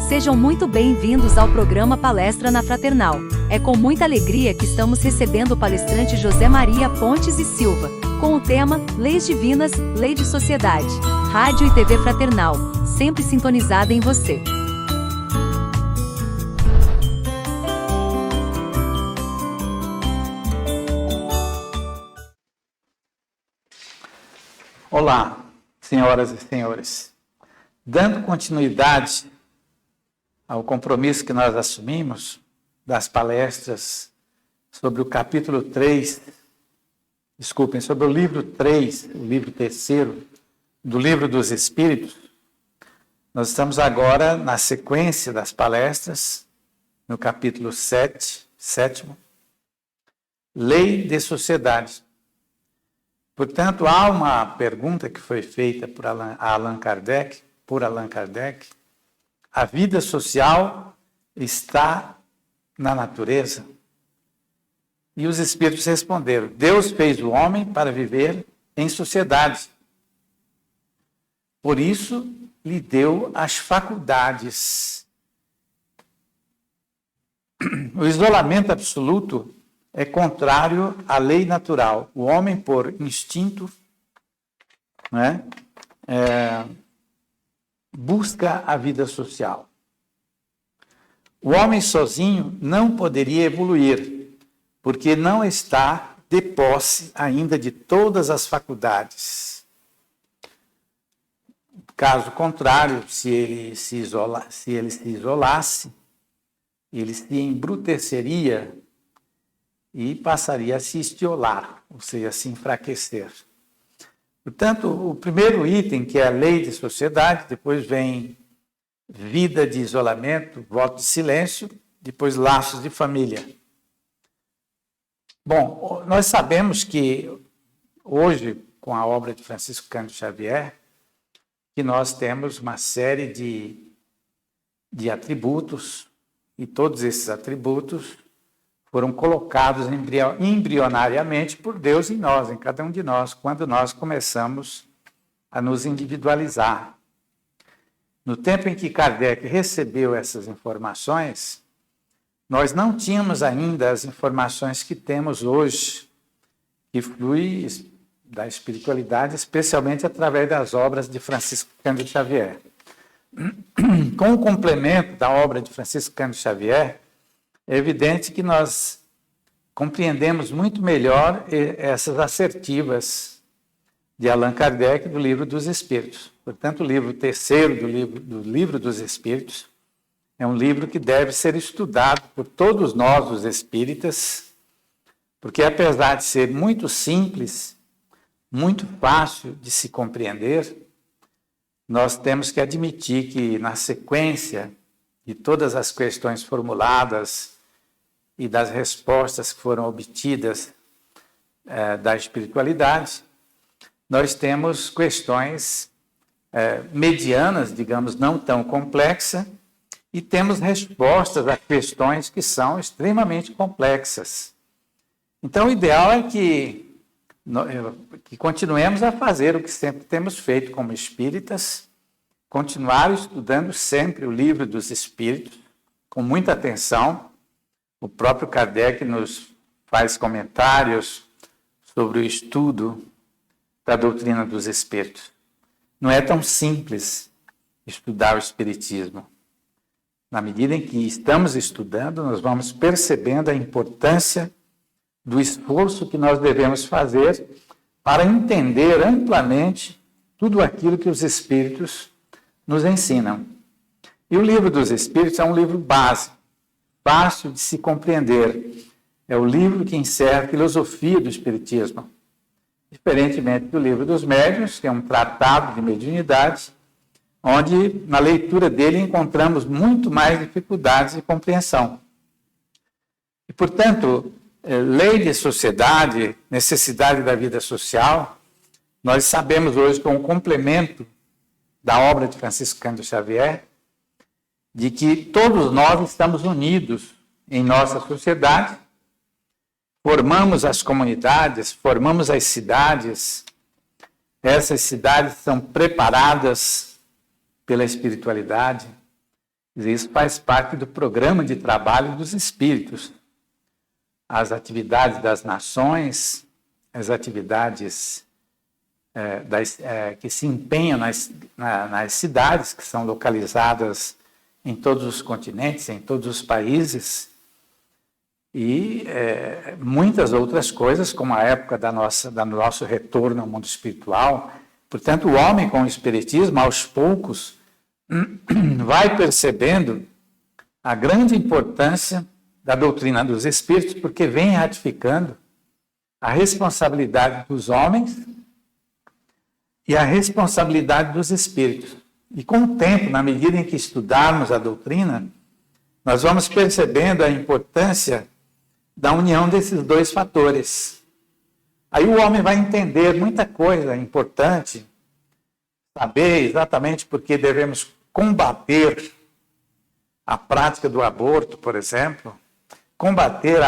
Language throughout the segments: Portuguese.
Sejam muito bem-vindos ao programa Palestra na Fraternal. É com muita alegria que estamos recebendo o palestrante José Maria Pontes e Silva, com o tema Leis Divinas, Lei de Sociedade. Rádio e TV Fraternal, sempre sintonizada em você. Olá, senhoras e senhores. Dando continuidade ao compromisso que nós assumimos das palestras sobre o capítulo 3, sobre o livro 3, o livro terceiro do Livro dos Espíritos, nós estamos agora na sequência das palestras, no capítulo 7º, Lei de Sociedade. Portanto, há uma pergunta que foi feita por Allan Kardec. A vida social está na natureza? E os espíritos responderam: Deus fez o homem para viver em sociedade. Por isso, lhe deu as faculdades. O isolamento absoluto é contrário à lei natural. O homem, por instinto, busca a vida social. O homem sozinho não poderia evoluir, porque não está de posse ainda de todas as faculdades. Caso contrário, se ele se isolasse, ele se embruteceria e passaria a se estiolar, ou seja, a se enfraquecer. Portanto, o primeiro item, que é a lei de sociedade, depois vem vida de isolamento, voto de silêncio, depois laços de família. Bom, nós sabemos que hoje, com a obra de Francisco Cândido Xavier, que nós temos uma série de atributos, e todos esses atributos foram colocados embrionariamente por Deus em nós, em cada um de nós, quando nós começamos a nos individualizar. No tempo em que Kardec recebeu essas informações, nós não tínhamos ainda as informações que temos hoje, que flui da espiritualidade, especialmente através das obras de Francisco Cândido Xavier. Com o complemento da obra de Francisco Cândido Xavier, é evidente que nós compreendemos muito melhor essas assertivas de Allan Kardec do Livro dos Espíritos. Portanto, o livro terceiro do Livro dos Espíritos é um livro que deve ser estudado por todos nós, os espíritas, porque apesar de ser muito simples, muito fácil de se compreender, nós temos que admitir que na sequência de todas as questões formuladas e das respostas que foram obtidas da espiritualidade, nós temos questões medianas, digamos, não tão complexas, e temos respostas a questões que são extremamente complexas. Então, o ideal é que continuemos a fazer o que sempre temos feito como espíritas, continuar estudando sempre o Livro dos Espíritos, com muita atenção. O próprio Kardec nos faz comentários sobre o estudo da doutrina dos Espíritos. Não é tão simples estudar o Espiritismo. Na medida em que estamos estudando, nós vamos percebendo a importância do esforço que nós devemos fazer para entender amplamente tudo aquilo que os Espíritos nos ensinam. E o Livro dos Espíritos é um livro básico, fácil de se compreender. É o livro que encerra a filosofia do Espiritismo. Diferentemente do Livro dos Médiuns, que é um tratado de mediunidade, onde na leitura dele encontramos muito mais dificuldades de compreensão. E, portanto, lei de sociedade, necessidade da vida social, nós sabemos hoje, com o complemento da obra de Francisco Cândido Xavier, de que todos nós estamos unidos em nossa sociedade, formamos as comunidades, formamos as cidades. Essas cidades são preparadas pela espiritualidade. Isso faz parte do programa de trabalho dos espíritos. As atividades das nações, as atividades que se empenham nas cidades, que são localizadas em todos os continentes, em todos os países, e muitas outras coisas, como a época do nosso retorno ao mundo espiritual. Portanto, o homem com o espiritismo, aos poucos, vai percebendo a grande importância da doutrina dos espíritos, porque vem ratificando a responsabilidade dos homens e a responsabilidade dos espíritos. E com o tempo, na medida em que estudarmos a doutrina, nós vamos percebendo a importância da união desses dois fatores. Aí o homem vai entender muita coisa importante, saber exatamente por que devemos combater a prática do aborto, por exemplo, combater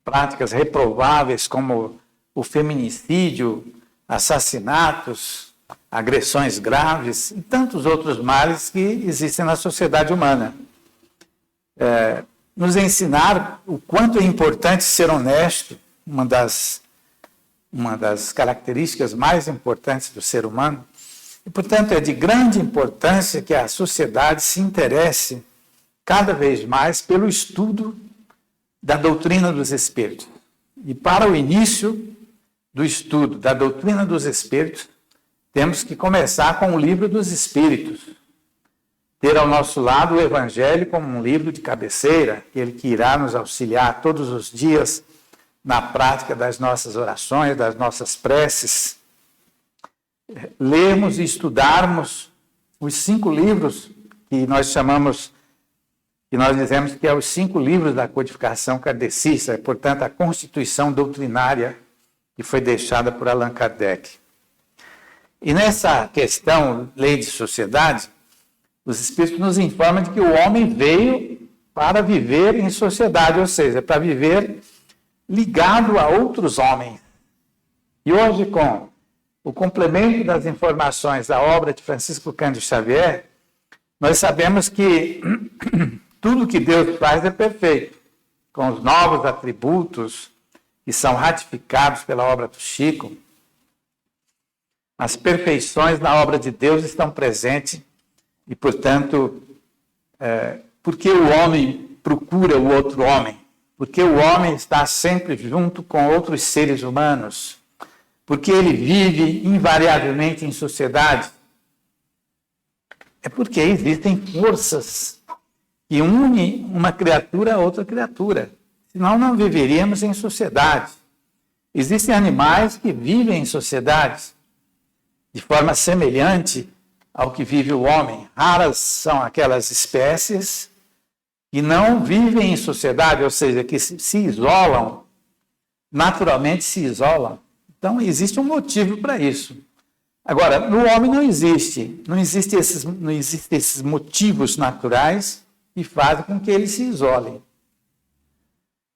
práticas reprováveis como o feminicídio, assassinatos, agressões graves e tantos outros males que existem na sociedade humana. Nos ensinar o quanto é importante ser honesto, uma das características mais importantes do ser humano. E, portanto, é de grande importância que a sociedade se interesse cada vez mais pelo estudo da doutrina dos espíritos. E para o início do estudo da doutrina dos espíritos, temos que começar com o livro dos espíritos. Ter ao nosso lado o Evangelho como um livro de cabeceira, aquele que irá nos auxiliar todos os dias na prática das nossas orações, das nossas preces. Lermos e estudarmos os 5 livros que nós chamamos, que nós dizemos que é os 5 livros da codificação kardecista, portanto, a constituição doutrinária que foi deixada por Allan Kardec. E nessa questão, lei de sociedade, os espíritos nos informam de que o homem veio para viver em sociedade, ou seja, para viver ligado a outros homens. E hoje, com o complemento das informações da obra de Francisco Cândido Xavier, nós sabemos que tudo que Deus faz é perfeito, com os novos atributos que são ratificados pela obra do Chico. As perfeições na obra de Deus estão presentes e, portanto, porque o homem procura o outro homem? Porque o homem está sempre junto com outros seres humanos? Porque ele vive invariavelmente em sociedade? É porque existem forças que unem uma criatura a outra criatura. Senão não viveríamos em sociedade. Existem animais que vivem em sociedade de forma semelhante ao que vive o homem. Raras são aquelas espécies que não vivem em sociedade, ou seja, que se isolam, naturalmente se isolam. Então, existe um motivo para isso. Agora, no homem não existem esses motivos naturais que fazem com que ele se isole.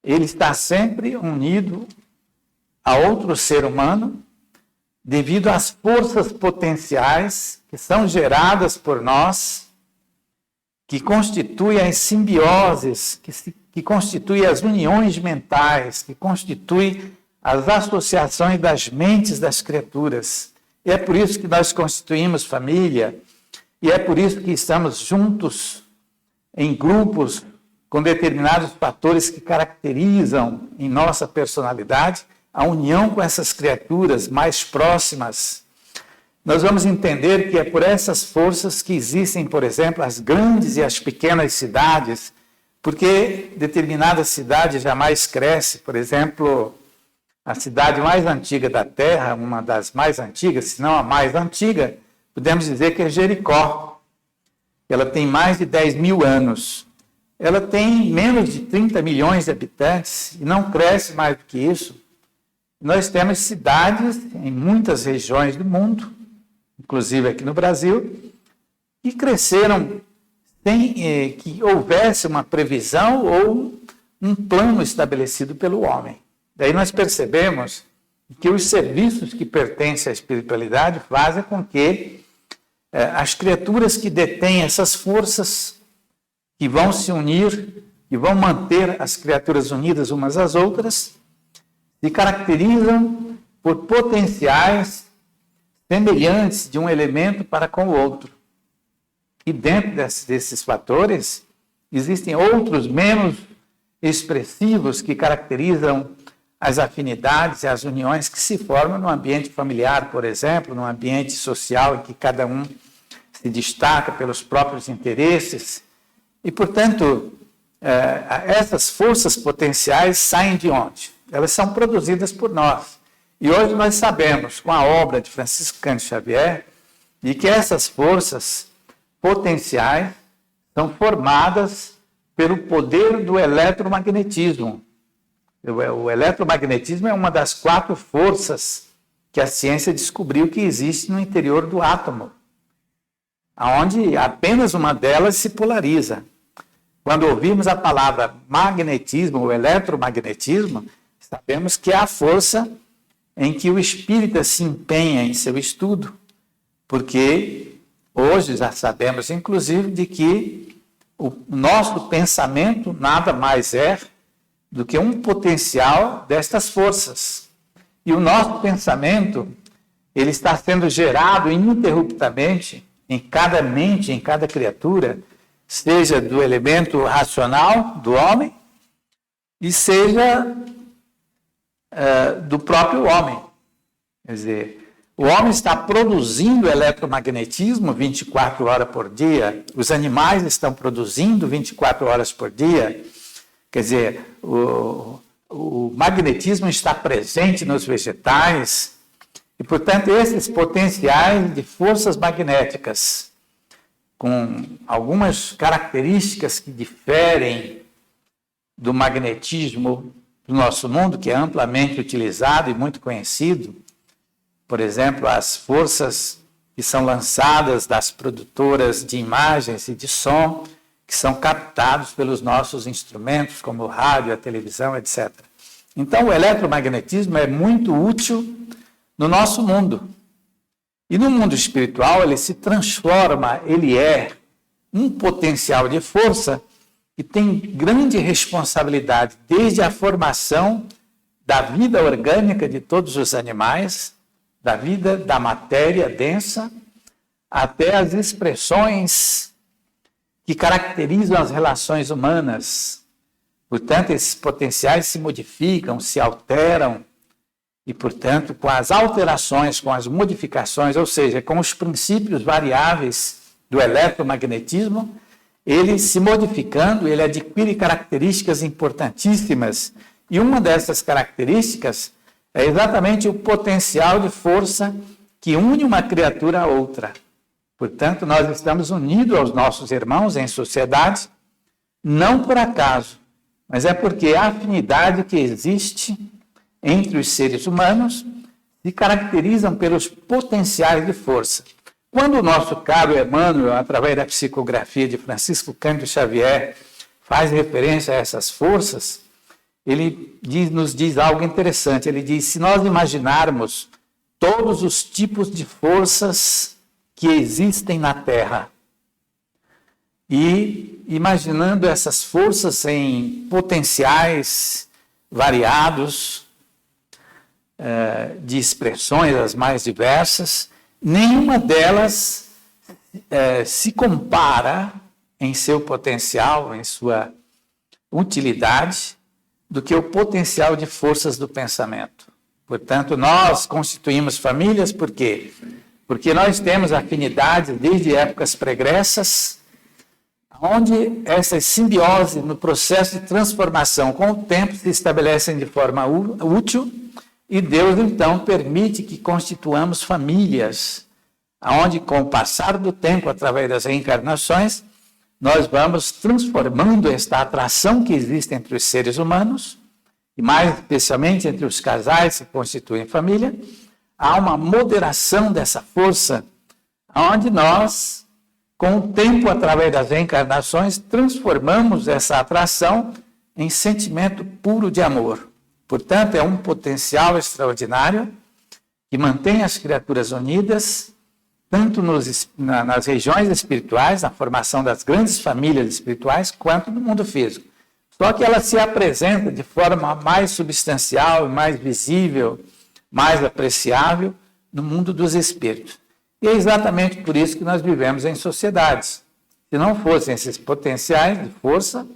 Ele está sempre unido a outro ser humano devido às forças potenciais que são geradas por nós, que constituem as simbioses, que constituem as uniões mentais, que constituem as associações das mentes das criaturas. E é por isso que nós constituímos família, e é por isso que estamos juntos em grupos com determinados fatores que caracterizam em nossa personalidade a união com essas criaturas mais próximas. Nós vamos entender que é por essas forças que existem, por exemplo, as grandes e as pequenas cidades, porque determinada cidade jamais cresce. Por exemplo, a cidade mais antiga da Terra, uma das mais antigas, se não a mais antiga, podemos dizer que é Jericó. Ela tem mais de 10 mil anos. Ela tem menos de 30 milhões de habitantes e não cresce mais do que isso. Nós temos cidades em muitas regiões do mundo, inclusive aqui no Brasil, que cresceram sem que houvesse uma previsão ou um plano estabelecido pelo homem. Daí nós percebemos que os serviços que pertencem à espiritualidade fazem com que as criaturas que detêm essas forças, que vão se unir, que vão manter as criaturas unidas umas às outras, se caracterizam por potenciais semelhantes de um elemento para com o outro. E dentro desses fatores, existem outros menos expressivos que caracterizam as afinidades e as uniões que se formam no ambiente familiar, por exemplo, no ambiente social em que cada um se destaca pelos próprios interesses. E, portanto, essas forças potenciais saem de onde? Elas são produzidas por nós. E hoje nós sabemos, com a obra de Francisco Cândido Xavier, de que essas forças potenciais são formadas pelo poder do eletromagnetismo. O eletromagnetismo é uma das 4 forças que a ciência descobriu que existe no interior do átomo, onde apenas uma delas se polariza. Quando ouvimos a palavra magnetismo ou eletromagnetismo, sabemos que é a força em que o espírita se empenha em seu estudo, porque hoje já sabemos, inclusive, de que o nosso pensamento nada mais é do que um potencial destas forças. E o nosso pensamento, ele está sendo gerado ininterruptamente em cada mente, em cada criatura, seja do elemento racional do homem e seja do próprio homem. Quer dizer, o homem está produzindo eletromagnetismo 24 horas por dia, os animais estão produzindo 24 horas por dia. Quer dizer, o magnetismo está presente nos vegetais e, portanto, esses potenciais de forças magnéticas, com algumas características que diferem do magnetismo do nosso mundo, que é amplamente utilizado e muito conhecido. Por exemplo, as forças que são lançadas das produtoras de imagens e de som, que são captados pelos nossos instrumentos, como o rádio, a televisão, etc. Então, o eletromagnetismo é muito útil no nosso mundo. E no mundo espiritual, ele se transforma, ele é um potencial de força que tem grande responsabilidade, desde a formação da vida orgânica de todos os animais, da vida da matéria densa, até as expressões que caracterizam as relações humanas. Portanto, esses potenciais se modificam, se alteram, e, portanto, com as alterações, com as modificações, ou seja, com os princípios variáveis do eletromagnetismo, ele se modificando, ele adquire características importantíssimas. E uma dessas características é exatamente o potencial de força que une uma criatura a outra. Portanto, nós estamos unidos aos nossos irmãos em sociedade, não por acaso, mas é porque a afinidade que existe entre os seres humanos se caracterizam pelos potenciais de força. Quando o nosso caro Emmanuel, através da psicografia de Francisco Cândido Xavier, faz referência a essas forças, ele nos diz algo interessante. Ele diz, se nós imaginarmos todos os tipos de forças que existem na Terra, e imaginando essas forças em potenciais variados, de expressões as mais diversas, nenhuma delas se compara em seu potencial, em sua utilidade, do que o potencial de forças do pensamento. Portanto, nós constituímos famílias por quê? Porque nós temos afinidade desde épocas pregressas, onde essas simbioses no processo de transformação com o tempo se estabelecem de forma útil, e Deus, então, permite que constituamos famílias, onde, com o passar do tempo, através das reencarnações, nós vamos transformando esta atração que existe entre os seres humanos, e mais especialmente entre os casais que constituem família, há uma moderação dessa força, onde nós, com o tempo, através das reencarnações, transformamos essa atração em sentimento puro de amor. Portanto, é um potencial extraordinário que mantém as criaturas unidas, tanto nas regiões espirituais, na formação das grandes famílias espirituais, quanto no mundo físico. Só que ela se apresenta de forma mais substancial, mais visível, mais apreciável no mundo dos espíritos. E é exatamente por isso que nós vivemos em sociedades. Se não fossem esses potenciais de força,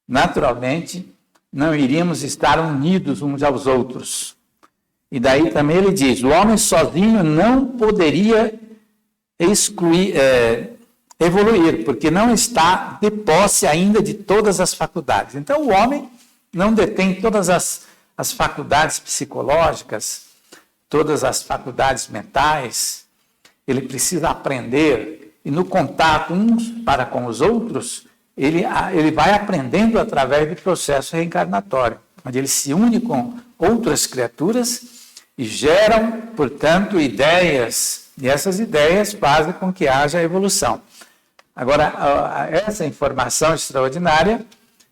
naturalmente não iríamos estar unidos uns aos outros. E daí também ele diz, o homem sozinho não poderia evoluir, porque não está de posse ainda de todas as faculdades. Então, o homem não detém todas as faculdades psicológicas, todas as faculdades mentais. Ele precisa aprender, e no contato uns para com os outros, ele vai aprendendo através do processo reencarnatório, onde ele se une com outras criaturas e geram, portanto, ideias, e essas ideias fazem com que haja evolução. Agora, essa informação extraordinária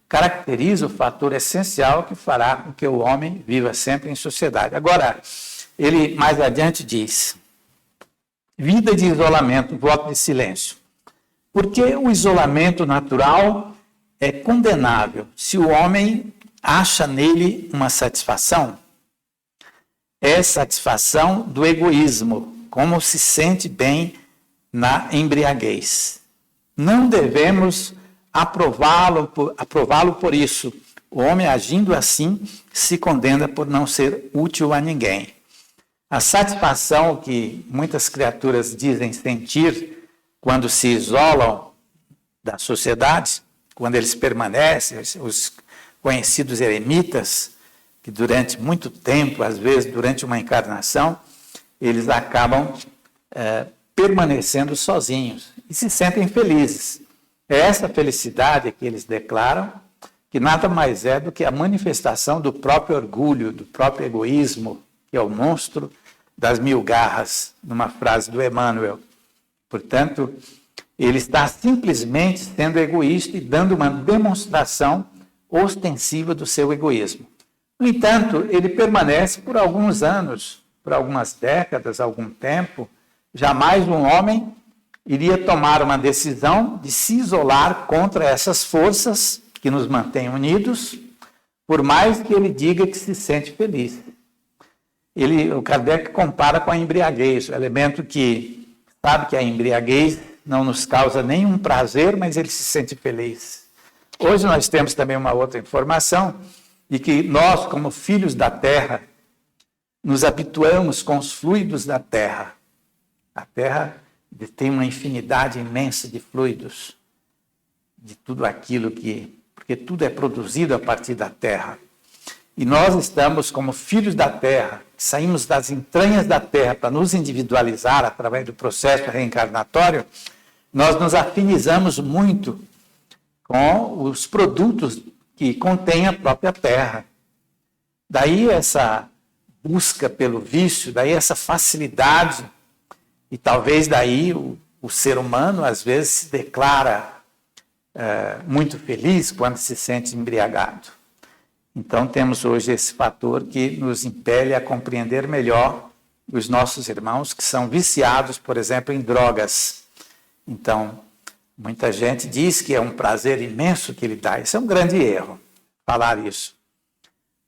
caracteriza o fator essencial que fará com que o homem viva sempre em sociedade. Agora, ele mais adiante diz, vida de isolamento, voto de silêncio. Porque o isolamento natural é condenável se o homem acha nele uma satisfação? É satisfação do egoísmo, como se sente bem na embriaguez. Não devemos aprová-lo por isso. O homem agindo assim se condena por não ser útil a ninguém. A satisfação que muitas criaturas dizem sentir quando se isolam da sociedade, quando eles permanecem, os conhecidos eremitas, que durante muito tempo, às vezes durante uma encarnação, eles acabam permanecendo sozinhos e se sentem felizes. É essa felicidade que eles declaram, que nada mais é do que a manifestação do próprio orgulho, do próprio egoísmo, que é o monstro das 1000 garras, numa frase do Emmanuel. Portanto, ele está simplesmente sendo egoísta e dando uma demonstração ostensiva do seu egoísmo. No entanto, ele permanece por alguns anos, por algumas décadas, algum tempo. Jamais um homem iria tomar uma decisão de se isolar contra essas forças que nos mantêm unidos, por mais que ele diga que se sente feliz. O Kardec compara com a embriaguez, o elemento que sabe que a embriaguez não nos causa nenhum prazer, mas ele se sente feliz. Hoje nós temos também uma outra informação, de que nós, como filhos da terra, nos habituamos com os fluidos da terra. A terra tem uma infinidade imensa de fluidos, de tudo aquilo porque tudo é produzido a partir da terra. E nós estamos como filhos da terra, saímos das entranhas da terra para nos individualizar através do processo reencarnatório, nós nos afinizamos muito com os produtos que contém a própria terra. Daí essa busca pelo vício, daí essa facilidade, e talvez daí o ser humano às vezes se declara muito feliz quando se sente embriagado. Então temos hoje esse fator que nos impele a compreender melhor os nossos irmãos que são viciados, por exemplo, em drogas. Então, muita gente diz que é um prazer imenso que ele dá. Isso é um grande erro, falar isso.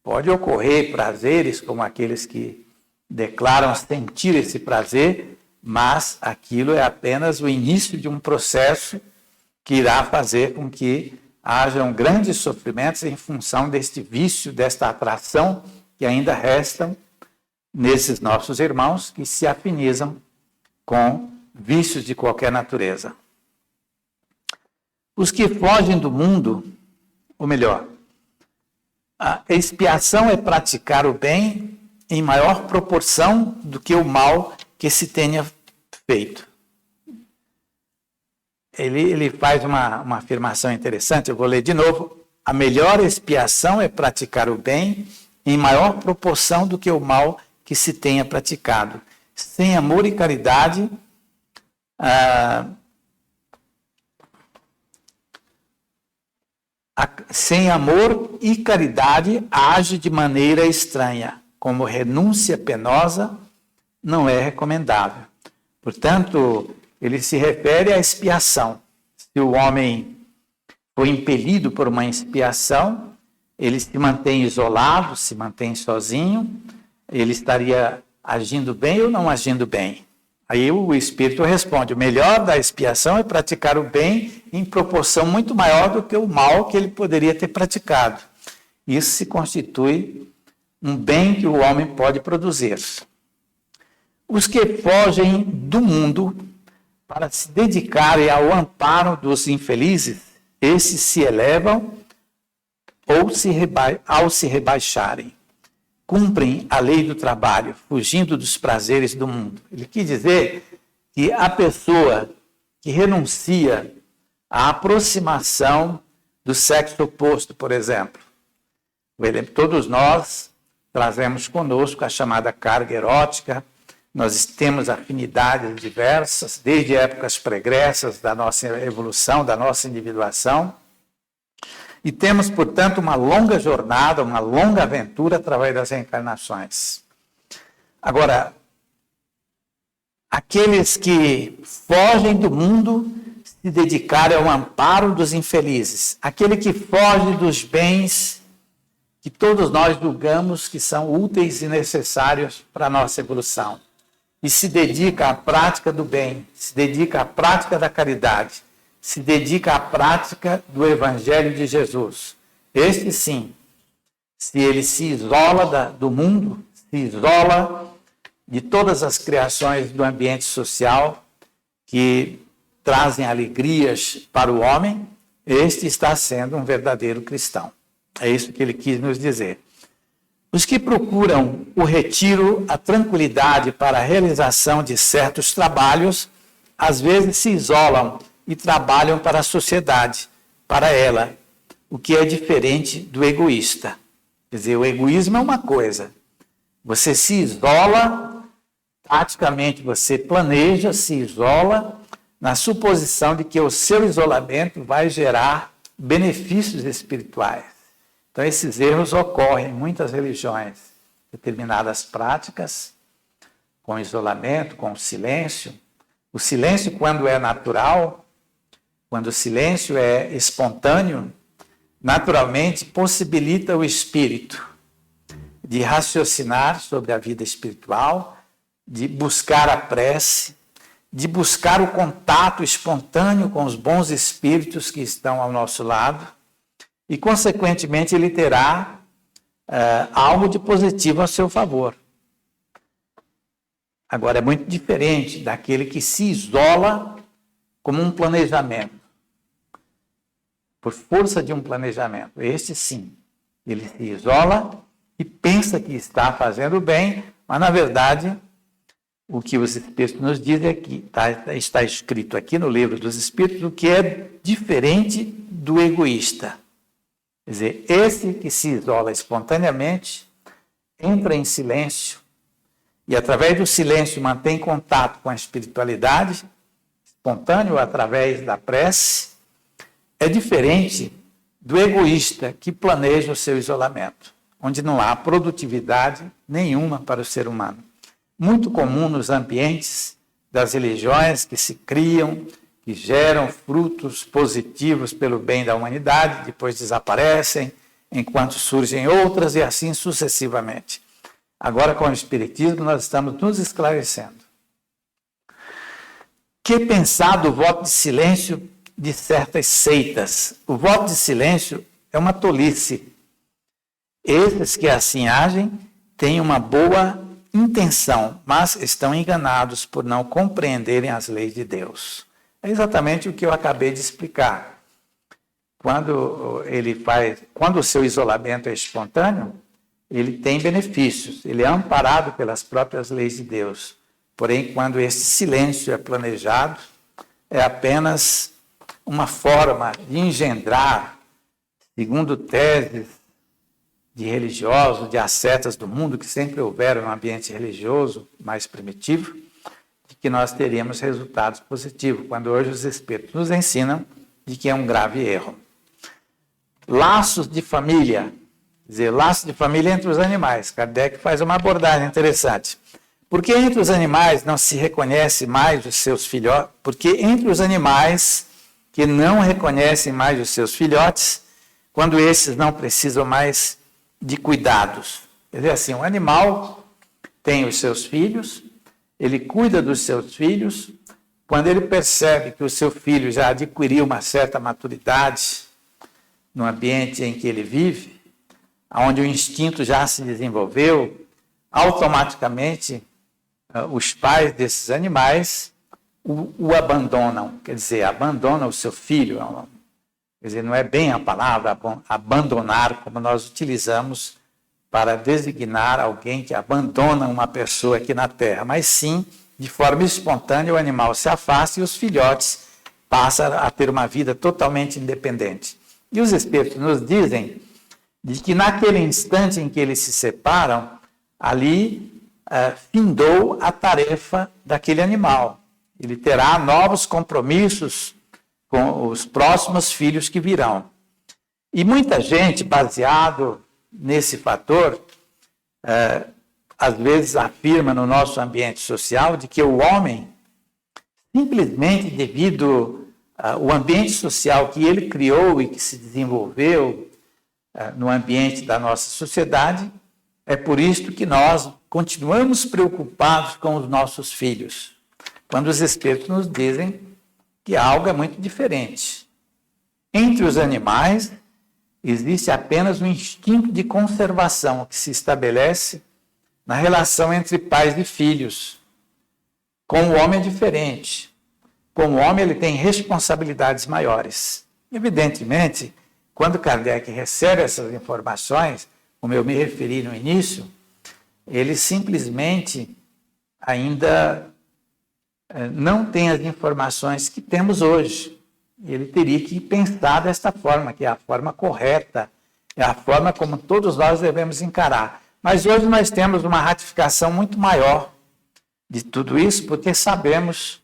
Pode ocorrer prazeres como aqueles que declaram sentir esse prazer, mas aquilo é apenas o início de um processo que irá fazer com que hajam grandes sofrimentos em função deste vício, desta atração que ainda restam nesses nossos irmãos que se afinizam com vícios de qualquer natureza. Os que fogem do mundo, ou melhor, a expiação é praticar o bem em maior proporção do que o mal que se tenha feito. Ele faz uma afirmação interessante, eu vou ler de novo. A melhor expiação é praticar o bem em maior proporção do que o mal que se tenha praticado. Sem amor e caridade, sem amor e caridade age de maneira estranha, como renúncia penosa não é recomendável. Portanto, ele se refere à expiação. Se o homem for impelido por uma expiação, ele se mantém isolado, se mantém sozinho, ele estaria agindo bem ou não agindo bem? Aí o Espírito responde, o melhor da expiação é praticar o bem em proporção muito maior do que o mal que ele poderia ter praticado. Isso se constitui um bem que o homem pode produzir. Os que fogem do mundo para se dedicarem ao amparo dos infelizes, esses se elevam ao se rebaixarem. Cumprem a lei do trabalho, fugindo dos prazeres do mundo. Ele quis dizer que a pessoa que renuncia à aproximação do sexo oposto, por exemplo. Todos nós trazemos conosco a chamada carga erótica, nós temos afinidades diversas, desde épocas pregressas da nossa evolução, da nossa individuação, e temos, portanto, uma longa jornada, uma longa aventura através das reencarnações. Agora, aqueles que fogem do mundo se dedicarem ao amparo dos infelizes, aquele que foge dos bens que todos nós julgamos que são úteis e necessários para a nossa evolução, e se dedica à prática do bem, se dedica à prática da caridade, se dedica à prática do Evangelho de Jesus. Este sim, se ele se isola do mundo, se isola de todas as criações do ambiente social que trazem alegrias para o homem, este está sendo um verdadeiro cristão. É isso que ele quis nos dizer. Os que procuram o retiro, a tranquilidade para a realização de certos trabalhos, às vezes se isolam e trabalham para a sociedade, para ela, o que é diferente do egoísta. Quer dizer, o egoísmo é uma coisa. Você se isola, praticamente você planeja, se isola, na suposição de que o seu isolamento vai gerar benefícios espirituais. Então, esses erros ocorrem em muitas religiões, determinadas práticas, com isolamento, com silêncio. O silêncio, quando é natural, quando o silêncio é espontâneo, naturalmente possibilita o espírito de raciocinar sobre a vida espiritual, de buscar a prece, de buscar o contato espontâneo com os bons espíritos que estão ao nosso lado, e, consequentemente, ele terá algo de positivo a seu favor. Agora, é muito diferente daquele que se isola como um planejamento, por força de um planejamento. Este, sim, ele se isola e pensa que está fazendo bem, mas, na verdade, o que os Espíritos nos dizem é que está escrito aqui no Livro dos Espíritos, o que é diferente do egoísta. Quer dizer, esse que se isola espontaneamente, entra em silêncio e, através do silêncio, mantém contato com a espiritualidade, espontâneo através da prece, é diferente do egoísta que planeja o seu isolamento, onde não há produtividade nenhuma para o ser humano. Muito comum nos ambientes das religiões que se criam, que geram frutos positivos pelo bem da humanidade, depois desaparecem, enquanto surgem outras e assim sucessivamente. Agora, com o Espiritismo, nós estamos nos esclarecendo. Que pensar do voto de silêncio de certas seitas? O voto de silêncio é uma tolice. Esses que assim agem têm uma boa intenção, mas estão enganados por não compreenderem as leis de Deus. É exatamente o que eu acabei de explicar. Quando o seu isolamento é espontâneo, ele tem benefícios, ele é amparado pelas próprias leis de Deus. Porém, quando esse silêncio é planejado, é apenas uma forma de engendrar, segundo teses de religiosos, de ascetas do mundo, que sempre houveram no ambiente religioso mais primitivo, de que nós teríamos resultados positivos, quando hoje os Espíritos nos ensinam de que é um grave erro. Laços de família, quer dizer, laços de família entre os animais. Kardec faz uma abordagem interessante. Porque entre os animais não se reconhece mais os seus filhotes, porque entre os animais que não reconhecem mais os seus filhotes, quando esses não precisam mais de cuidados. Quer dizer assim, um animal tem os seus filhos, ele cuida dos seus filhos, quando ele percebe que o seu filho já adquiriu uma certa maturidade no ambiente em que ele vive, onde o instinto já se desenvolveu, automaticamente os pais desses animais o abandonam, quer dizer, abandonam o seu filho. Quer dizer, não é bem a palavra abandonar como nós utilizamos para designar alguém que abandona uma pessoa aqui na Terra, mas sim, de forma espontânea, o animal se afasta e os filhotes passam a ter uma vida totalmente independente. E os espíritos nos dizem de que naquele instante em que eles se separam, ali findou a tarefa daquele animal. Ele terá novos compromissos com os próximos filhos que virão. E muita gente, baseado nesse fator, às vezes afirma no nosso ambiente social de que o homem, simplesmente devido ao ambiente social que ele criou e que se desenvolveu no ambiente da nossa sociedade, é por isso que nós continuamos preocupados com os nossos filhos, quando os espíritos nos dizem que algo é muito diferente. Entre os animais, existe apenas um instinto de conservação que se estabelece na relação entre pais e filhos. Com o homem é diferente. Com o homem, ele tem responsabilidades maiores. Evidentemente, quando Kardec recebe essas informações, como eu me referi no início, ele simplesmente ainda não tem as informações que temos hoje. Ele teria que pensar desta forma, que é a forma correta, é a forma como todos nós devemos encarar. Mas hoje nós temos uma ratificação muito maior de tudo isso, porque sabemos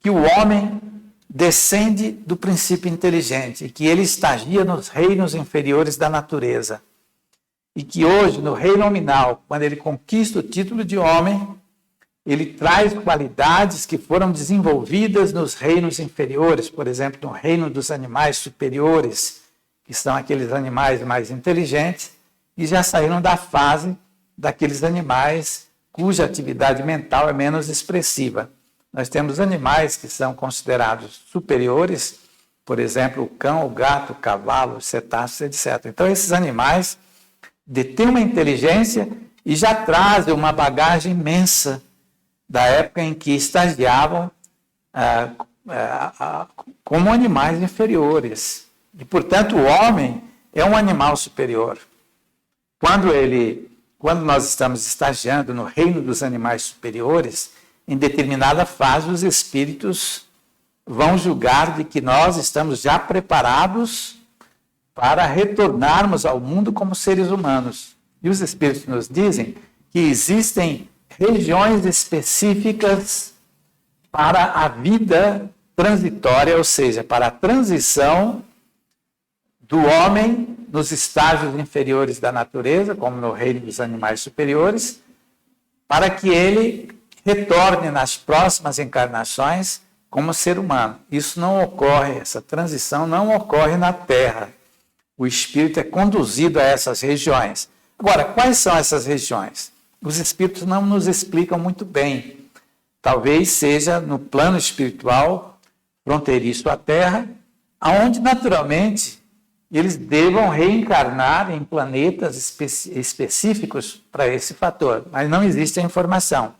que o homem descende do princípio inteligente e que ele estagia nos reinos inferiores da natureza. E que hoje, no reino nominal, quando ele conquista o título de homem, ele traz qualidades que foram desenvolvidas nos reinos inferiores, por exemplo, no reino dos animais superiores, que são aqueles animais mais inteligentes, e já saíram da fase daqueles animais cuja atividade mental é menos expressiva. Nós temos animais que são considerados superiores, por exemplo, o cão, o gato, o cavalo, os cetáceos, etc. Então, esses animais detêm uma inteligência e já trazem uma bagagem imensa da época em que estagiavam como animais inferiores. E, portanto, o homem é um animal superior. Quando nós estamos estagiando no reino dos animais superiores, em determinada fase os espíritos vão julgar de que nós estamos já preparados para retornarmos ao mundo como seres humanos. E os espíritos nos dizem que existem regiões específicas para a vida transitória, ou seja, para a transição do homem nos estágios inferiores da natureza, como no reino dos animais superiores, para que ele retorne nas próximas encarnações como ser humano. Isso não ocorre, essa transição não ocorre na Terra. O espírito é conduzido a essas regiões. Agora, quais são essas regiões? Os espíritos não nos explicam muito bem. Talvez seja no plano espiritual fronteiriço à Terra, onde naturalmente eles devam reencarnar em planetas específicos para esse fator, mas não existe a informação.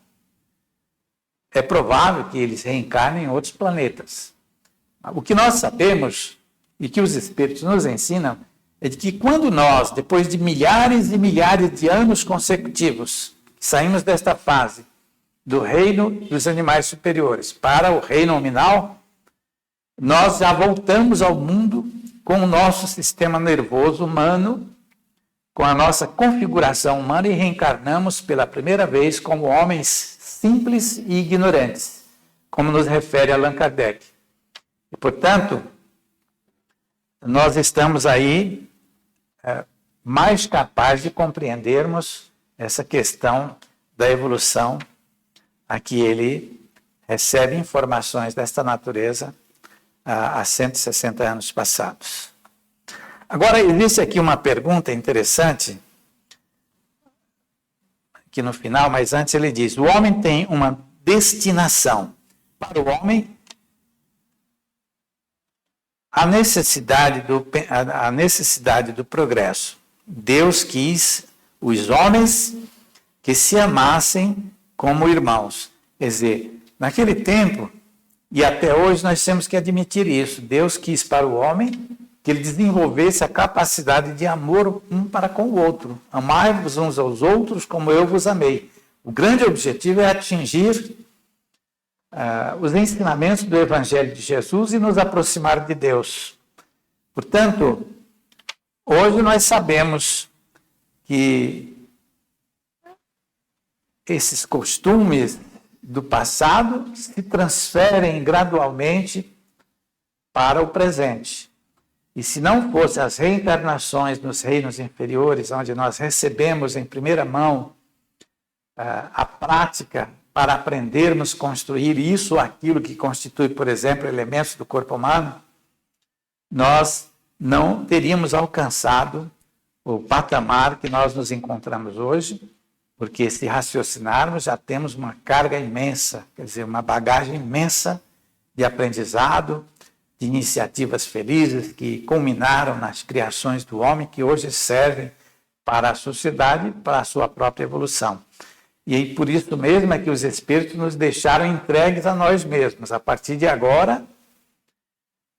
É provável que eles reencarnem em outros planetas. O que nós sabemos, e que os espíritos nos ensinam, é de que quando nós, depois de milhares e milhares de anos consecutivos, saímos desta fase do reino dos animais superiores para o reino nominal, nós já voltamos ao mundo com o nosso sistema nervoso humano, com a nossa configuração humana e reencarnamos pela primeira vez como homens simples e ignorantes, como nos refere Allan Kardec. E, portanto, nós estamos aí mais capazes de compreendermos essa questão da evolução a que ele recebe informações desta natureza há 160 anos passados. Agora, existe aqui uma pergunta interessante, aqui no final, mas antes ele diz: o homem tem uma destinação. Para o homem, a necessidade do progresso. Deus quis os homens que se amassem como irmãos. Quer dizer, naquele tempo, e até hoje nós temos que admitir isso, Deus quis para o homem que ele desenvolvesse a capacidade de amor um para com o outro. Amai-vos uns aos outros como eu vos amei. O grande objetivo é atingir os ensinamentos do Evangelho de Jesus e nos aproximar de Deus. Portanto, hoje nós sabemos que esses costumes do passado se transferem gradualmente para o presente. E se não fossem as reencarnações nos reinos inferiores, onde nós recebemos em primeira mão a prática para aprendermos a construir isso ou aquilo que constitui, por exemplo, elementos do corpo humano, nós não teríamos alcançado o patamar que nós nos encontramos hoje, porque se raciocinarmos já temos uma carga imensa, quer dizer, uma bagagem imensa de aprendizado, de iniciativas felizes que culminaram nas criações do homem, que hoje servem para a sociedade e para a sua própria evolução. E aí, por isso mesmo é que os Espíritos nos deixaram entregues a nós mesmos. A partir de agora,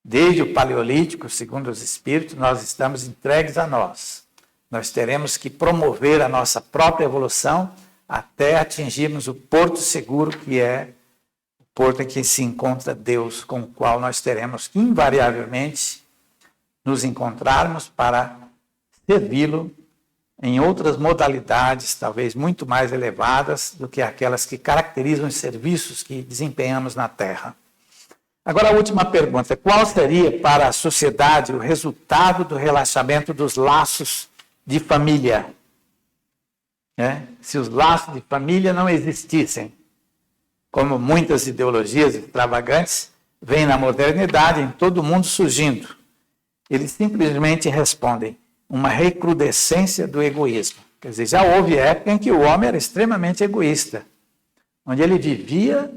desde o Paleolítico, segundo os Espíritos, nós estamos entregues a nós. Nós teremos que promover a nossa própria evolução até atingirmos o porto seguro, que é o porto em que se encontra Deus, com o qual nós teremos que, invariavelmente, nos encontrarmos para servi-lo em outras modalidades, talvez muito mais elevadas do que aquelas que caracterizam os serviços que desempenhamos na Terra. Agora, a última pergunta: qual seria para a sociedade o resultado do relaxamento dos laços de família? Se os laços de família não existissem, como muitas ideologias extravagantes vêm na modernidade, em todo o mundo surgindo, eles simplesmente respondem: uma recrudescência do egoísmo. Quer dizer, já houve época em que o homem era extremamente egoísta, onde ele vivia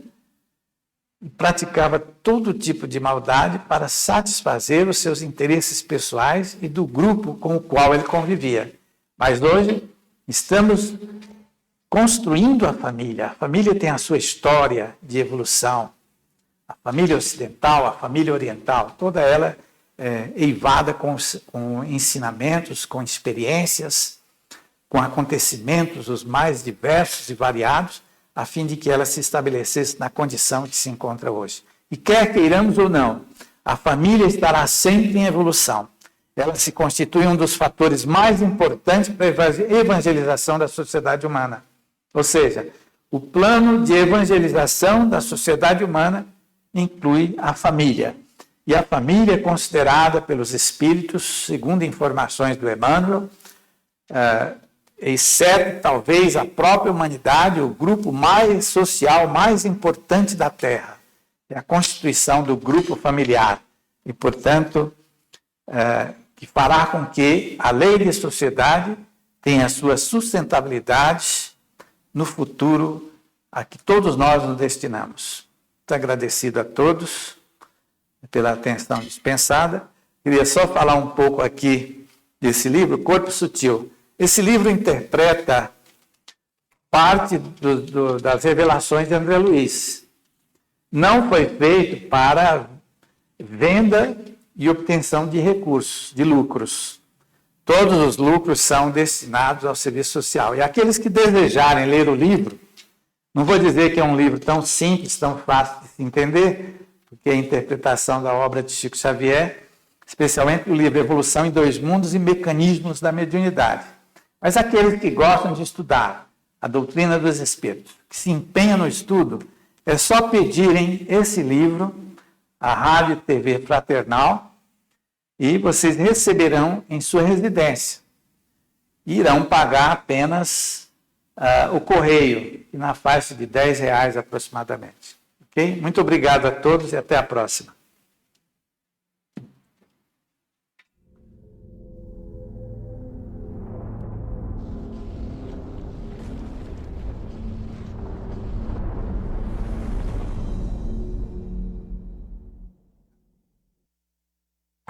e praticava todo tipo de maldade para satisfazer os seus interesses pessoais e do grupo com o qual ele convivia. Mas hoje estamos construindo a família. A família tem a sua história de evolução. A família ocidental, a família oriental, toda ela eivada com ensinamentos, com experiências, com acontecimentos os mais diversos e variados, a fim de que ela se estabelecesse na condição que se encontra hoje. E quer queiramos ou não, a família estará sempre em evolução. Ela se constitui um dos fatores mais importantes para a evangelização da sociedade humana. Ou seja, o plano de evangelização da sociedade humana inclui a família. E a família é considerada pelos espíritos, segundo informações do Emmanuel, exceto talvez a própria humanidade, o grupo mais social, mais importante da Terra. É a constituição do grupo familiar. E, portanto, que fará com que a lei de sociedade tenha a sua sustentabilidade no futuro a que todos nós nos destinamos. Muito agradecido a todos pela atenção dispensada. Queria só falar um pouco aqui desse livro, Corpo Sutil. Esse livro interpreta parte das revelações de André Luiz. Não foi feito para venda e obtenção de recursos, de lucros. Todos os lucros são destinados ao serviço social. E aqueles que desejarem ler o livro, não vou dizer que é um livro tão simples, tão fácil de se entender, porque a interpretação da obra de Chico Xavier, especialmente o livro Evolução em Dois Mundos e Mecanismos da Mediunidade. Mas aqueles que gostam de estudar a doutrina dos Espíritos, que se empenham no estudo, é só pedirem esse livro à Rádio e TV Fraternal e vocês receberão em sua residência. Irão pagar apenas o correio, na faixa de R$10 aproximadamente. Ok? Muito obrigado a todos e até a próxima.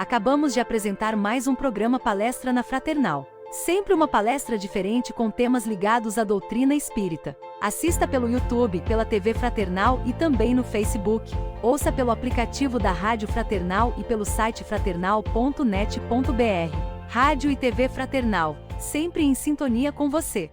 Acabamos de apresentar mais um programa Palestra na Fraternal. Sempre uma palestra diferente com temas ligados à doutrina espírita. Assista pelo YouTube, pela TV Fraternal e também no Facebook. Ouça pelo aplicativo da Rádio Fraternal e pelo site fraternal.net.br. Rádio e TV Fraternal, sempre em sintonia com você.